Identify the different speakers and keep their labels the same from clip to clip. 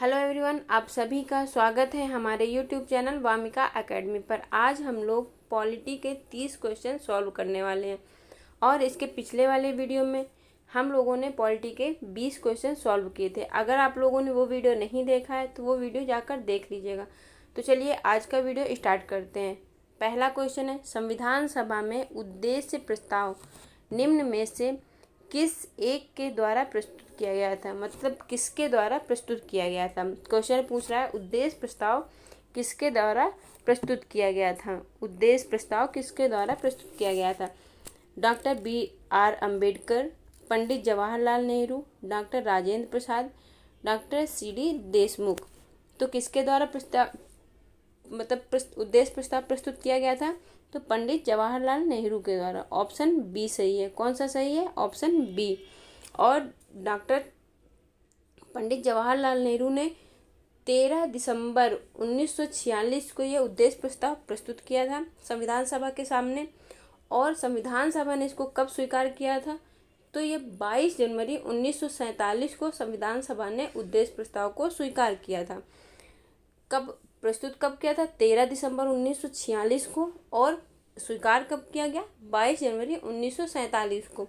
Speaker 1: Hello everyone, आप सभी का स्वागत है हमारे यूट्यूब चैनल वामिका एकेडमी पर। आज हम लोग पॉलिटी के 30 क्वेश्चन सॉल्व करने वाले हैं और इसके पिछले वाले वीडियो में हम लोगों ने पॉलिटी के 20 क्वेश्चन सॉल्व किए थे। अगर आप लोगों ने वो वीडियो नहीं देखा है तो वो वीडियो जाकर देख लीजिएगा। तो चलिए आज का वीडियो स्टार्ट करते हैं। पहला क्वेश्चन है, संविधान सभा में उद्देश्य प्रस्ताव निम्न में से किस एक के द्वारा प्रस्तुत किया गया था? मतलब किसके द्वारा प्रस्तुत किया गया था। क्वेश्चन पूछ रहा है उद्देश्य प्रस्ताव किसके द्वारा प्रस्तुत किया गया था। उद्देश्य प्रस्ताव किसके द्वारा प्रस्तुत किया गया था? Doctor B.R. अम्बेडकर, पंडित Jawaharlal Nehru, doctor Rajendra Prasad, doctor C.D. Deshmukh. तो किसके द्वारा प्रस्ताव उद्देश्य प्रस्ताव प्रस्तुत किया गया था? तो पंडित जवाहरलाल नेहरू के द्वारा। ऑप्शन बी सही है। कौन सा सही है? Option B. और डॉक्टर पंडित जवाहरलाल नेहरू ने 13 दिसंबर 1946 को यह उद्देश्य प्रस्ताव प्रस्तुत किया था संविधान सभा के सामने। और संविधान सभा ने इसको कब स्वीकार किया था? तो ये 22 जनवरी 1947 को संविधान सभा ने उद्देश्य प्रस्ताव को स्वीकार किया था। प्रस्तुत कब किया था? 13 दिसंबर 1946 को। और स्वीकार कब किया गया? 22 जनवरी 1947 को।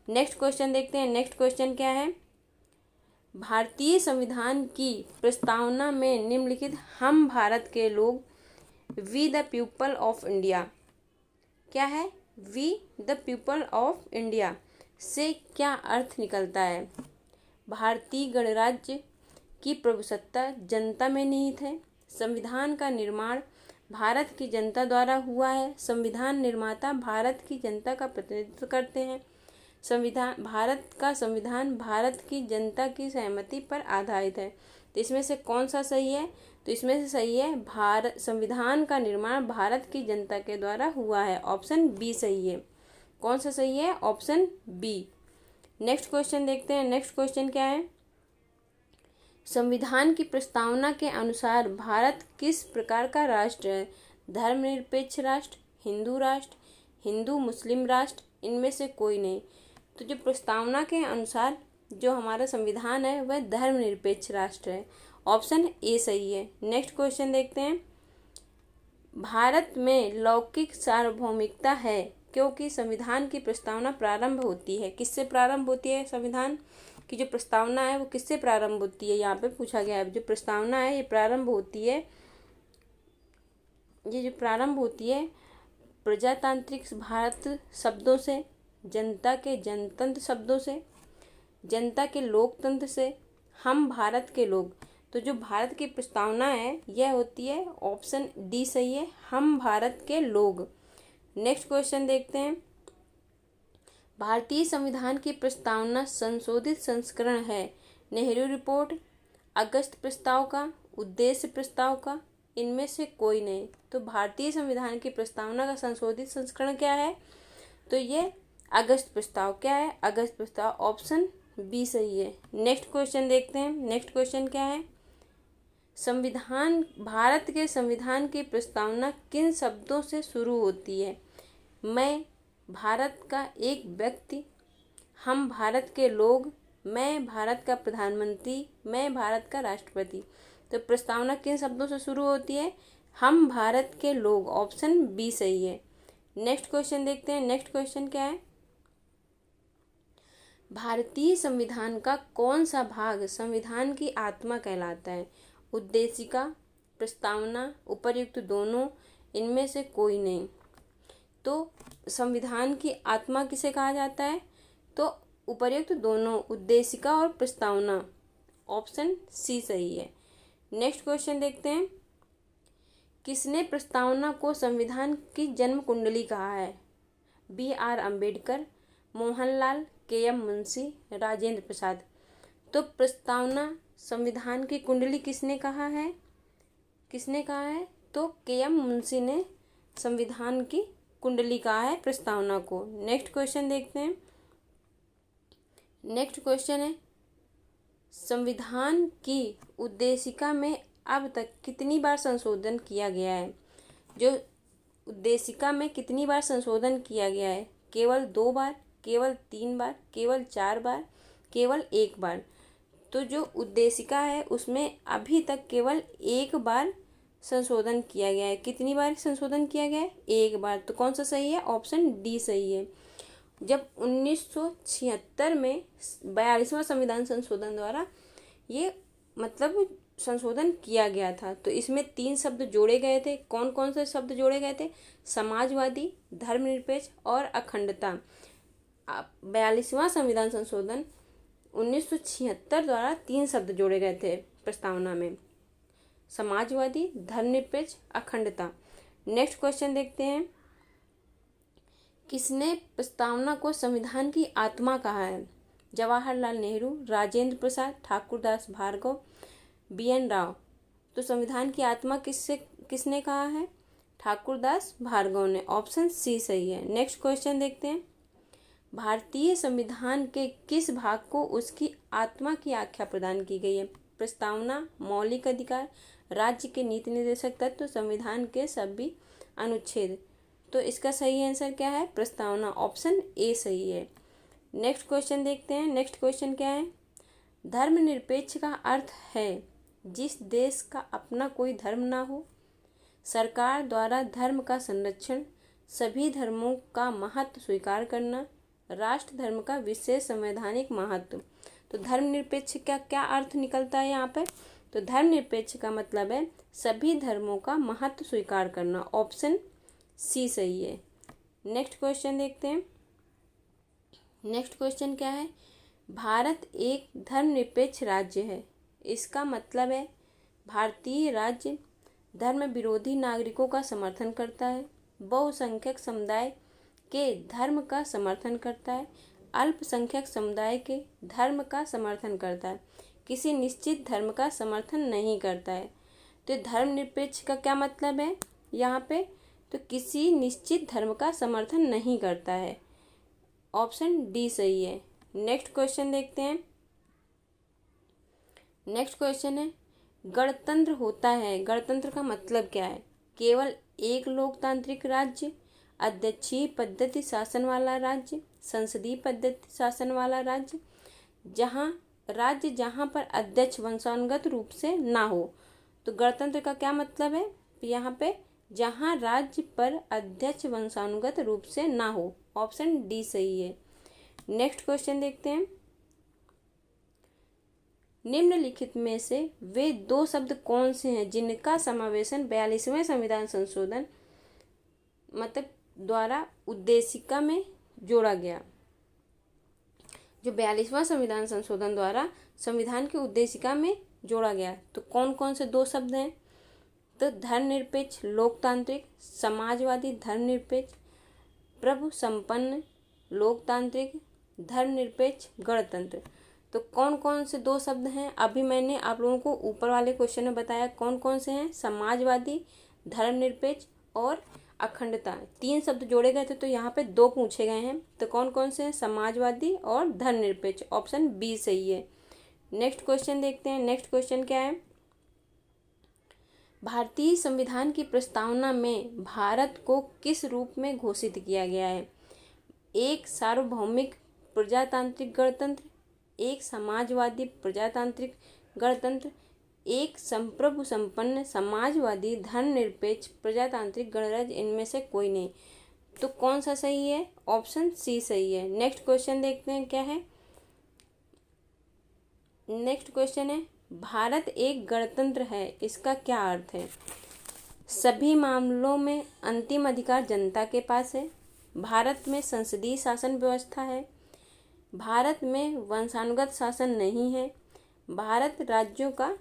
Speaker 1: नेक्स्ट क्वेश्चन देखते हैं। नेक्स्ट क्वेश्चन क्या है? भारतीय संविधान की प्रस्तावना में निम्नलिखित हम भारत के लोग we the people of India क्या है? We the people of India से क्या अर्थ निकलता है? भारतीय गणराज्य की प्रभुसत्ता जनता में निहित है। संविधान का निर्माण भारत की जनता द्वारा हुआ है। संविधान निर्माता भारत की जनता का प्रतिनिधित्व करते हैं। भारत का संविधान भारत की जनता की सहमति पर आधारित है। तो इसमें से कौन सा सही है? तो इसमें से सही है संविधान का निर्माण भारत की जनता के द्वारा हुआ है। ऑप्शन बी सही है। कौन सा सही है? Option B. नेक्स्ट क्वेश्चन देखते हैं। नेक्स्ट क्वेश्चन क्या है? संविधान की प्रस्तावना के अनुसार भारत किस प्रकार का राष्ट्र है? धर्मनिरपेक्ष राष्ट्र, हिंदू राष्ट्र, हिंदू मुस्लिम राष्ट्र, इनमें से कोई नहीं। तो जो प्रस्तावना के अनुसार जो हमारा संविधान है वह धर्मनिरपेक्ष राष्ट्र है। ऑप्शन ए सही है। नेक्स्ट क्वेश्चन देखते हैं। भारत में लौकिक सार्वभौमिकता है क्योंकि संविधान की प्रस्तावना प्रारंभ होती है। किससे प्रारंभ होती है? संविधान की जो प्रस्तावना है वो किससे प्रारंभ होती है? यहाँ पे पूछा गया है। जो प्रस्तावना है ये प्रारंभ होती है प्रजातांत्रिक भारत शब्दों से, जनता के जनतंत्र शब्दों से, जनता के लोकतंत्र से, हम भारत के लोग। तो जो भारत की प्रस्तावना है यह होती है, ऑप्शन डी सही है, हम भारत के लोग। नेक्स्ट क्वेश्चन देखते हैं। भारतीय संविधान की प्रस्तावना संशोधित संस्करण है। नेहरू रिपोर्ट, अगस्त प्रस्ताव का, उद्देश्य प्रस्ताव का, इनमें से कोई नहीं। तो भारतीय संविधान की प्रस्तावना का संशोधित संस्करण क्या है? तो ये अगस्त प्रस्ताव। क्या है? अगस्त प्रस्ताव। ऑप्शन बी सही है। नेक्स्ट क्वेश्चन देखते हैं। नेक्स्ट क्वेश्चन क्या है? भारत के संविधान की प्रस्तावना किन शब्दों से शुरू होती है? मैं भारत का एक व्यक्ति, हम भारत के लोग, मैं भारत का प्रधानमंत्री, मैं भारत का राष्ट्रपति। तो प्रस्तावना किन शब्दों से शुरू होती है? हम भारत के लोग। ऑप्शन बी सही है। नेक्स्ट क्वेश्चन देखते हैं। नेक्स्ट क्वेश्चन क्या है? भारतीय संविधान का कौन सा भाग संविधान की आत्मा कहलाता है? उद्देशिका, प्रस्तावना, उपर्युक्त दोनों, इनमें से कोई नहीं। तो संविधान की आत्मा किसे कहा जाता है? तो उपर्युक्त दोनों, उद्देशिका और प्रस्तावना। ऑप्शन सी सही है। नेक्स्ट क्वेश्चन देखते हैं। किसने प्रस्तावना को संविधान की जन्म कुंडली कहा है? B.R. अम्बेडकर, मोहनलाल, K.M. मुंशी, राजेंद्र प्रसाद। तो प्रस्तावना संविधान की कुंडली किसने कहा है? किसने कहा है? तो K.M. मुंशी ने संविधान की कुंडली कहा है प्रस्तावना को। नेक्स्ट क्वेश्चन देखते हैं। नेक्स्ट क्वेश्चन है, संविधान की उद्देशिका में अब तक कितनी बार संशोधन किया गया है? जो उद्देशिका में कितनी बार संशोधन किया गया है? केवल 2 बार, केवल 3 बार, केवल 4 बार, केवल 1 बार। तो जो उद्देशिका है उसमें अभी तक केवल एक बार संशोधन किया गया है। कितनी बार संशोधन किया गया है? एक बार। तो कौन सा सही है? ऑप्शन डी सही है। जब 1976 में 42वां संविधान संशोधन द्वारा ये मतलब संशोधन किया गया था, तो इसमें 3 शब्द जोड़े गए थे। कौन कौन से शब्द जोड़े गए थे? समाजवादी, धर्मनिरपेक्ष और अखंडता। 42वां संविधान संशोधन 1976 द्वारा 3 शब्द जोड़े गए थे प्रस्तावना में, समाजवादी, धर्मनिरपेक्ष, अखंडता। नेक्स्ट क्वेश्चन देखते हैं। किसने प्रस्तावना को संविधान की आत्मा कहा है? जवाहरलाल नेहरू, राजेंद्र प्रसाद, ठाकुरदास भार्गव, BN राव। तो संविधान की आत्मा किसने कहा है? ठाकुरदास भार्गव ने। ऑप्शन सी सही है। नेक्स्ट क्वेश्चन देखते हैं। भारतीय संविधान के किस भाग को उसकी आत्मा की आख्या प्रदान की गई है? प्रस्तावना, मौलिक अधिकार, राज्य के नीति निर्देशक तत्व, संविधान के सभी अनुच्छेद। तो इसका सही आंसर क्या है? प्रस्तावना। ऑप्शन ए सही है। नेक्स्ट क्वेश्चन देखते हैं। नेक्स्ट क्वेश्चन क्या है? धर्मनिरपेक्ष का अर्थ है जिस देश का अपना कोई धर्म ना हो, सरकार द्वारा धर्म का संरक्षण, सभी धर्मों का महत्व स्वीकार करना, राष्ट्र धर्म का विशेष संवैधानिक महत्व। तो धर्मनिरपेक्ष का क्या अर्थ निकलता है यहाँ पे? तो धर्मनिरपेक्ष का मतलब है सभी धर्मों का महत्व स्वीकार करना। ऑप्शन सी सही है। नेक्स्ट क्वेश्चन देखते हैं। नेक्स्ट क्वेश्चन क्या है? भारत एक धर्मनिरपेक्ष राज्य है। इसका मतलब है भारतीय राज्य धर्म विरोधी नागरिकों का समर्थन करता है, बहुसंख्यक समुदाय के धर्म का समर्थन करता है, अल्पसंख्यक समुदाय के धर्म का समर्थन करता है, किसी निश्चित धर्म का समर्थन नहीं करता है। तो धर्मनिरपेक्ष का क्या मतलब है यहाँ पे? तो किसी निश्चित धर्म का समर्थन नहीं करता है। ऑप्शन डी सही है। नेक्स्ट क्वेश्चन देखते हैं। नेक्स्ट क्वेश्चन है, गणतंत्र होता है, गणतंत्र का मतलब क्या है? केवल एक लोकतांत्रिक राज्य, अध्यक्षीय पद्धति शासन वाला राज्य, संसदीय पद्धति शासन वाला राज्य, जहाँ पर अध्यक्ष वंशानुगत रूप से ना हो। तो गणतंत्र का क्या मतलब है? यहाँ पे जहाँ राज्य पर अध्यक्ष वंशानुगत रूप से ना हो। ऑप्शन डी सही है। नेक्स्ट क्वेश्चन देखते हैं। निम्नलिखित में से वे 2 शब्द कौन से हैं जिनका समावेशन 42वें संविधान संशोधन मतलब द्वारा उद्देशिका में जोड़ा गया? जो 42वां संविधान संशोधन द्वारा संविधान की उद्देशिका में जोड़ा गया, तो कौन कौन से 2 शब्द हैं? तो धर्मनिरपेक्ष लोकतांत्रिक, समाजवादी धर्मनिरपेक्ष, प्रभु संपन्न लोकतांत्रिक, धर्मनिरपेक्ष गणतंत्र। तो कौन कौन से 2 शब्द हैं? अभी मैंने आप लोगों को ऊपर वाले क्वेश्चन में बताया कौन कौन से हैं। समाजवादी, धर्मनिरपेक्ष और अखंडता। 3 शब्द जोड़े गए थे, तो यहाँ पे 2 पूछे गए हैं। तो कौन कौन से हैं? समाजवादी और धर्मनिरपेक्ष। ऑप्शन बी सही है। नेक्स्ट क्वेश्चन देखते हैं। नेक्स्ट क्वेश्चन क्या है? भारतीय संविधान की प्रस्तावना में भारत को किस रूप में घोषित किया गया है? एक सार्वभौमिक प्रजातांत्रिक गणतंत्र, एक समाजवादी प्रजातांत्रिक गणतंत्र, एक संप्रभु संपन्न समाजवादी धर्मनिरपेक्ष प्रजातांत्रिक गणराज्य। इनमें से कोई नहीं। तो कौन सा सही है? ऑप्शन सी सही है। नेक्स्ट क्वेश्चन देखते हैं क्या है। नेक्स्ट क्वेश्चन है, भारत एक गणतंत्र है, इसका क्या अर्थ है? सभी मामलों में अंतिम अधिकार जनता के पास है, भारत में संसदीय शासन व्यवस्था है, भारत में वंशानुगत शासन नहीं है, भारत राज्यों का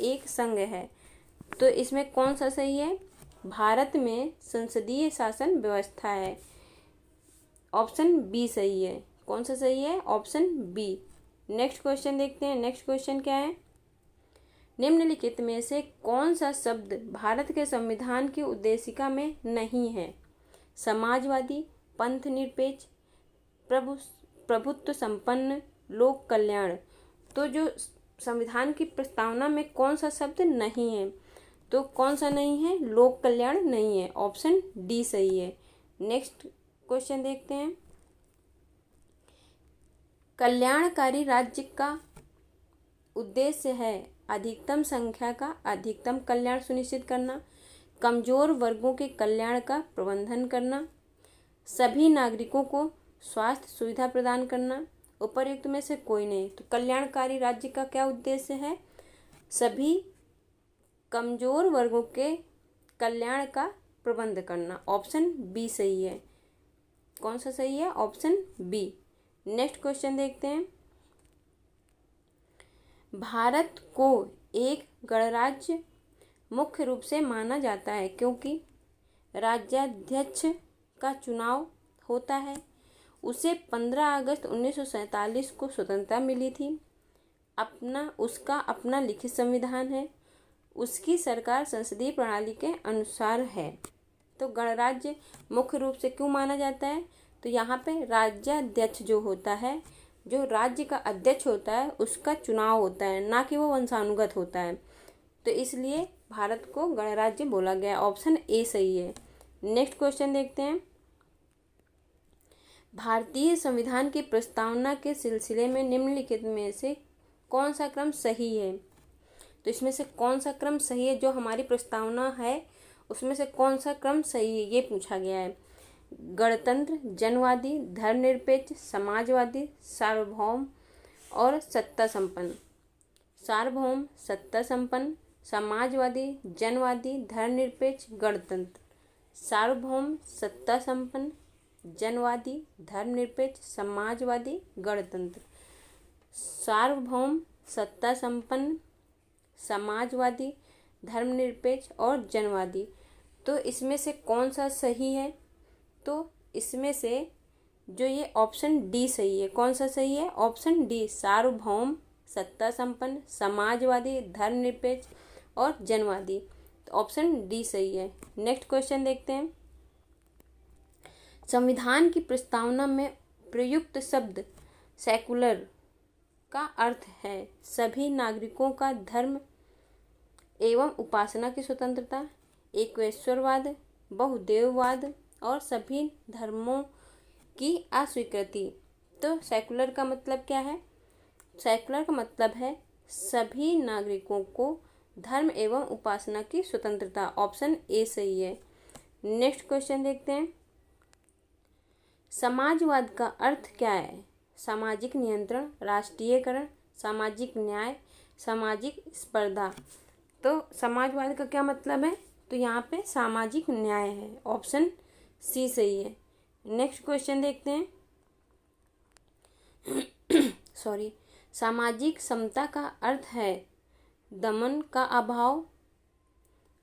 Speaker 1: एक संघ है। तो इसमें कौन सा सही है? भारत में संसदीय शासन व्यवस्था है। ऑप्शन बी सही है। कौन सा सही है? Option B. नेक्स्ट क्वेश्चन देखते हैं। नेक्स्ट क्वेश्चन क्या है? निम्नलिखित में से कौन सा शब्द भारत के संविधान की उद्देशिका में नहीं है? समाजवादी, पंथ निरपेक्ष, प्रभुत्व संपन्न, लोक कल्याण। तो जो संविधान की प्रस्तावना में कौन सा शब्द नहीं है? तो कौन सा नहीं है? लोक कल्याण नहीं है। ऑप्शन डी सही है। नेक्स्ट क्वेश्चन देखते हैं। कल्याणकारी राज्य का उद्देश्य है अधिकतम संख्या का अधिकतम कल्याण सुनिश्चित करना, कमजोर वर्गों के कल्याण का प्रबंधन करना, सभी नागरिकों को स्वास्थ्य सुविधा प्रदान करना। उपर्युक्त में से कोई नहीं। तो कल्याणकारी राज्य का क्या उद्देश्य है? सभी कमजोर वर्गों के कल्याण का प्रबंध करना। ऑप्शन बी सही है। कौन सा सही है? Option B. नेक्स्ट क्वेश्चन देखते हैं। भारत को एक गणराज्य मुख्य रूप से माना जाता है क्योंकि राज्याध्यक्ष का चुनाव होता है। उसे 15 अगस्त 1947 को स्वतंत्रता मिली थी। उसका अपना लिखित संविधान है। उसकी सरकार संसदीय प्रणाली के अनुसार है। तो गणराज्य मुख्य रूप से क्यों माना जाता है? तो यहाँ पे राज्याध्यक्ष जो होता है, जो राज्य का अध्यक्ष होता है, उसका चुनाव होता है, ना कि वो वंशानुगत होता है। तो इसलिए भारत को गणराज्य बोला गया। ऑप्शन ए सही है। नेक्स्ट क्वेश्चन देखते हैं। भारतीय संविधान की प्रस्तावना के सिलसिले में निम्नलिखित में से कौन सा क्रम सही है? तो इसमें से कौन सा क्रम सही है? जो हमारी प्रस्तावना है उसमें से कौन सा क्रम सही है, ये पूछा गया है। गणतंत्र, जनवादी, धर्मनिरपेक्ष, समाजवादी, सार्वभौम और सत्ता संपन्न। सार्वभौम, सत्ता संपन्न, समाजवादी, जनवादी, धर्मनिरपेक्ष, गणतंत्र। सार्वभौम, सत्ता संपन्न, जनवादी, धर्मनिरपेक्ष, समाजवादी, गणतंत्र। सार्वभौम, सत्ता संपन्न, समाजवादी, धर्मनिरपेक्ष और जनवादी। तो इसमें से कौन सा सही है? तो इसमें से जो ये ऑप्शन डी सही है। कौन सा सही है? ऑप्शन डी, सार्वभौम, सत्ता संपन्न, समाजवादी, धर्मनिरपेक्ष और जनवादी। तो ऑप्शन डी सही है। नेक्स्ट क्वेश्चन देखते हैं। संविधान की प्रस्तावना में प्रयुक्त शब्द सेकुलर का अर्थ है सभी नागरिकों का धर्म एवं उपासना की स्वतंत्रता, एकेश्वरवाद, बहुदेववाद और सभी धर्मों की अस्वीकृति। तो सेकुलर का मतलब क्या है? सेकुलर का मतलब है सभी नागरिकों को धर्म एवं उपासना की स्वतंत्रता। ऑप्शन ए सही है। नेक्स्ट क्वेश्चन देखते हैं। समाजवाद का अर्थ क्या है? सामाजिक नियंत्रण, राष्ट्रीयकरण, सामाजिक न्याय, सामाजिक स्पर्धा। तो समाजवाद का क्या मतलब है? तो यहाँ पे सामाजिक न्याय है। ऑप्शन सी सही है। नेक्स्ट क्वेश्चन देखते हैं। सॉरी। सामाजिक समता का अर्थ है दमन का अभाव,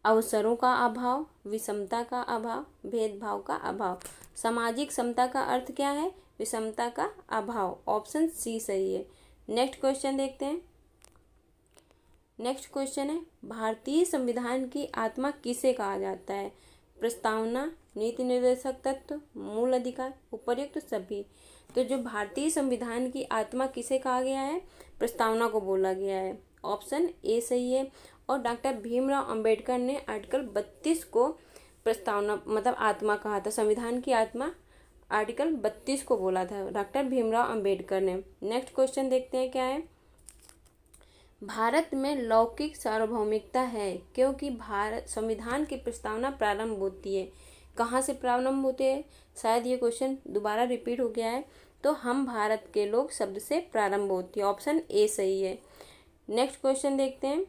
Speaker 1: अवसरों का अभाव, विषमता का अभाव, भेदभाव का अभाव। सामाजिक समता का अर्थ क्या है? विषमता का अभाव। ऑप्शन सी सही है। नेक्स्ट क्वेश्चन देखते हैं। नेक्स्ट क्वेश्चन है, भारतीय संविधान की आत्मा किसे कहा जाता है? प्रस्तावना, नीति निर्देशक तत्व, मूल अधिकार, उपर्युक्त सभी। तो जो भारतीय संविधान की आत्मा किसे कहा गया है? प्रस्तावना को बोला गया है। ऑप्शन ए सही है। और डॉक्टर भीमराव अंबेडकर ने आर्टिकल 32 को प्रस्तावना मतलब आत्मा कहा था। संविधान की आत्मा आर्टिकल 32 को बोला था डॉक्टर भीमराव अंबेडकर ने। नेक्स्ट क्वेश्चन देखते हैं क्या है। भारत में लौकिक सार्वभौमिकता है क्योंकि भारत संविधान की प्रस्तावना प्रारंभ होती है। कहाँ से प्रारंभ होते हैं? शायद ये क्वेश्चन दोबारा रिपीट हो गया है। तो हम भारत के लोग शब्द से प्रारंभ होती है। ऑप्शन ए सही है। नेक्स्ट क्वेश्चन देखते हैं।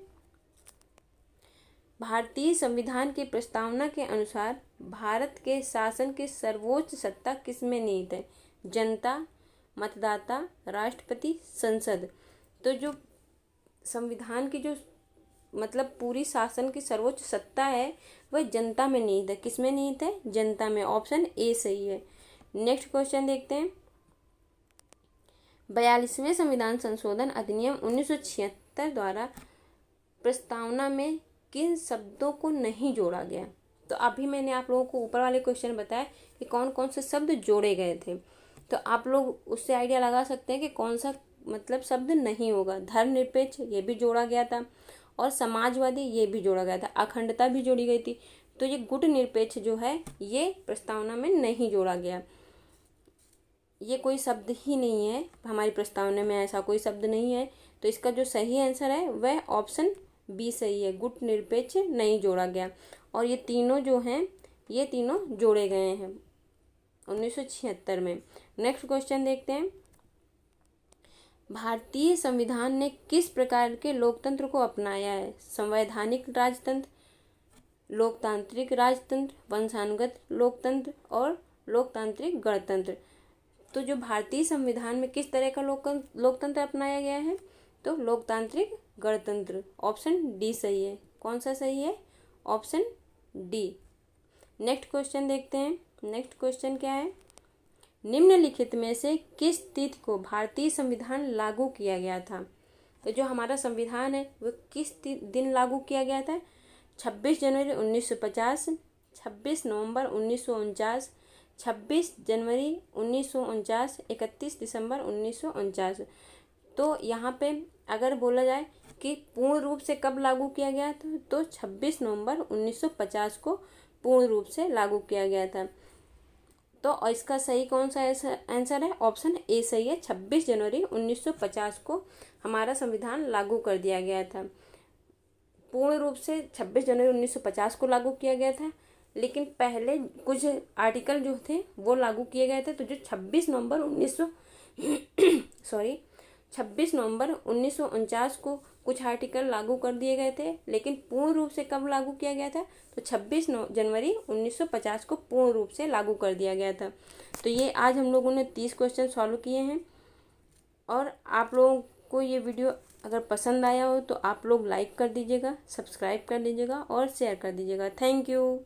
Speaker 1: भारतीय संविधान की प्रस्तावना के अनुसार भारत के शासन की सर्वोच्च सत्ता किसमें निहित है? जनता, मतदाता, राष्ट्रपति, संसद। तो जो संविधान की जो मतलब पूरी शासन की सर्वोच्च सत्ता है वह जनता में निहित है। किसमें निहित है? जनता में। ऑप्शन ए सही है। नेक्स्ट क्वेश्चन देखते हैं। 42वें संविधान संशोधन अधिनियम 1976 द्वारा प्रस्तावना में किन शब्दों को नहीं जोड़ा गया? तो अभी मैंने आप लोगों को ऊपर वाले क्वेश्चन बताया कि कौन कौन से शब्द जोड़े गए थे। तो आप लोग उससे आइडिया लगा सकते हैं कि कौन सा मतलब शब्द नहीं होगा। धर्मनिरपेक्ष ये भी जोड़ा गया था और समाजवादी ये भी जोड़ा गया था। अखंडता भी जोड़ी गई थी। तो ये गुट निरपेक्ष जो है ये प्रस्तावना में नहीं जोड़ा गया। ये कोई शब्द ही नहीं है हमारी प्रस्तावना में, ऐसा कोई शब्द नहीं है। तो इसका जो सही आंसर है वह ऑप्शन बी सही है, गुटनिरपेक्ष नहीं जोड़ा गया। और ये तीनों जो हैं ये तीनों जोड़े गए हैं 1976 में। नेक्स्ट क्वेश्चन देखते हैं, भारतीय संविधान ने किस प्रकार के लोकतंत्र को अपनाया है? संवैधानिक राजतंत्र, लोकतांत्रिक राजतंत्र, वंशानुगत लोकतंत्र और लोकतांत्रिक गणतंत्र। तो जो भारतीय संविधान में किस तरह का लोकतंत्र अपनाया गया है? तो लोकतांत्रिक गणतंत्र, ऑप्शन डी सही है। कौन सा सही है? Option D. नेक्स्ट क्वेश्चन देखते हैं। नेक्स्ट क्वेश्चन क्या है, निम्नलिखित में से किस तिथि को भारतीय संविधान लागू किया गया था? तो जो हमारा संविधान है वो किस दिन लागू किया गया था? 26 जनवरी 1950, 26 नवंबर 1949, 26 जनवरी 1949, 31 दिसंबर 1949। तो यहाँ पे अगर बोला जाए कि पूर्ण रूप से कब लागू किया गया था, तो 26 नवंबर 1950 को पूर्ण रूप से लागू किया गया था। तो इसका सही कौन सा आंसर है? ऑप्शन ए सही है, 26 जनवरी 1950 को हमारा संविधान लागू कर दिया गया था। पूर्ण रूप से 26 जनवरी 1950 को लागू किया गया था, लेकिन पहले कुछ आर्टिकल जो थे वो लागू किए गए थे। तो जो 26 नवंबर 1949 को कुछ आर्टिकल लागू कर दिए गए थे, लेकिन पूर्ण रूप से कब लागू किया गया था? तो 26 जनवरी 1950 को पूर्ण रूप से लागू कर दिया गया था। तो ये आज हम लोगों ने 30 क्वेश्चन सॉल्व किए हैं। और आप लोगों को ये वीडियो अगर पसंद आया हो तो आप लोग लाइक कर दीजिएगा, सब्सक्राइब कर दीजिएगा और शेयर कर दीजिएगा। Thank you.